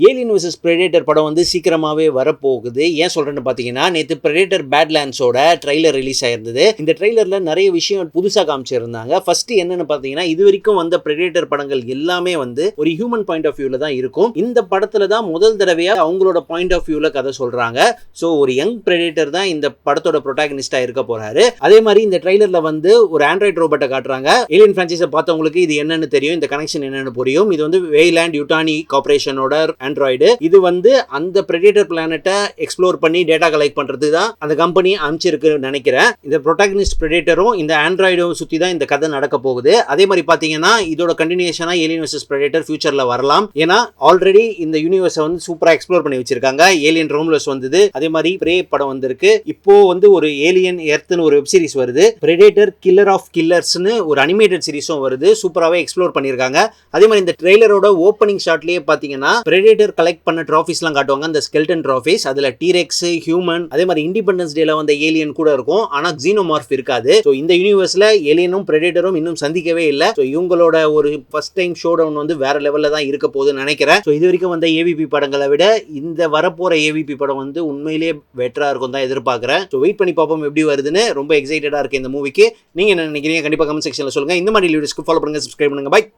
Alien vs predator படம் வந்து சீக்கிரமாவே வரப்போகுது. ஏன் சொல்றேன்னு பாத்தீங்கன்னா, நேத்து பிரெடேட்டர் பேட்லேண்ட்ஸோட ட்ரைலர் ரிலீஸ் ஆயிருந்தது. இந்த ட்ரைலர்ல நிறைய விஷயம் புதுசா காமிச்சிருந்தாங்க. ஃபர்ஸ்ட் என்னன்னு பாத்தீங்கன்னா, இது வரைக்கும் வந்த பிரெடேட்டர் படங்கள் எல்லாமே வந்து ஒரு ஹியூமன் பாயிண்ட் ஆஃப் வியூல தான் இருக்கும். இந்த படத்துல தான் முதல் தடவையா அவங்களோட பாயிண்ட் ஆஃப் வியூல கதை சொல்றாங்க. சோ ஒரு யங் பிரெடேட்டர் தான் இந்த படத்தோட ப்ரோட்டாகனிஸ்டா இருக்க போறாரு. அதே மாதிரி இந்த ட்ரைலர்ல வந்து ஒரு ஆண்ட்ராய்டு ரோபோட்டை காட்டுறாங்க. ஏலியன் பிரான்சைஸை பார்த்தவங்களுக்கு இது என்னன்னு தெரியும், இந்த கனெக்ஷன் என்னன்னு புரியும். இது வந்து வெய்லாண்ட் யுட்டானி கார்ப்பரேஷனோட ஆண்ட்ராய்டு. இது வந்து அந்த பிரெடேட்டர் பிளானட்டை எக்ஸ்ப்ளோர் பண்ணி டேட்டா கலெக்ட் பண்றது தான் அந்த கம்பெனி அமைச்சிருக்குன்னு நினைக்கிறேன். இந்த ப்ரோட்டாகனிஸ்ட் பிரெடேட்டரும் இந்த ஆண்ட்ராய்டும் சுத்தி தான் இந்த கதை நடக்க போகுது. அதே மாதிரி பாத்தீங்கன்னா இதோட கண்டினியூஷனா ஏலியன் வெர்சஸ் பிரெடேட்டர் ஃபியூச்சர்ல வரலாம். ஏன்னா ஆல்ரெடி இந்த யூனிவர்ஸை வந்து சூப்பரா எக்ஸ்ப்ளோர் பண்ணி வச்சிருக்காங்க. ஏலியன் ரோமுலஸ் வந்தது, அதே மாதிரி பிரே படம் வந்திருக்கு. இப்போ வந்து ஒரு ஏலியன் எர்த்னு ஒரு வெப் சீரிஸ் வருது. பிரெடேட்டர் கில்லர் ஆஃப் கில்லர்ஸ்னு ஒரு அனிமேட்டட் சீரிஸும் வருது. சூப்பராகவே எக்ஸ்ப்ளோர் பண்ணியிருக்காங்க. அதே மாதிரி இந்த ட்ரெய்லரோட ஓப்பனிங் ஷாட்லயே பாத்தீங்கன்னா பிரெடேட்டர் கலெக்ட் பண்ண ட்ராஃபிஸ்லாம் காட்டுவாங்க. அந்த ஸ்கெல்டன் ட்ராஃபிஸ், அதுல டீரெக்ஸ், ஹியூமன், அதே மாதிரி இண்டிபெண்டன்ஸ் டேல வந்த ஏலியன் கூட இருக்கும். ஆனா ஜீனோமார்ஃப் இருக்காது. சோ இந்த யூனிவர்ஸ்ல ஏலியனும் பிரெடேட்டரும் இன்னும் சந்திக்கவே இல்ல. சோ இவங்களோட ஒரு ஃபர்ஸ்ட் டைம் ஷோ டவுன் வந்து வேற லெவல்ல தான் இருக்க போகுதுன்னு நினைக்கிறேன். சோ இது வரைக்கும் வந்த ஏவிபி படங்களை விட இந்த வரப்போற ஏவிபி படம் வந்து உண்மையிலேயே பெட்டரா இருக்கும் தான் எதிர்பார்க்கிறேன். சோ வெயிட் பண்ணி பார்ப்போம் எப்படி வருதுன்னு. ரொம்ப எக்ஸைட்டடா இருக்கு இந்த மூவிக்கு. நீங்க என்ன நினைக்கிறீங்க? கண்டிப்பா கமெண்ட் செக்ஷன்ல சொல்லுங்க. இந்த மாதிரி வீடியோஸ்க்கு ஃபாலோ பண்ணுங்க, சப்ஸ்கிரைப் பண்ணுங்க. பை.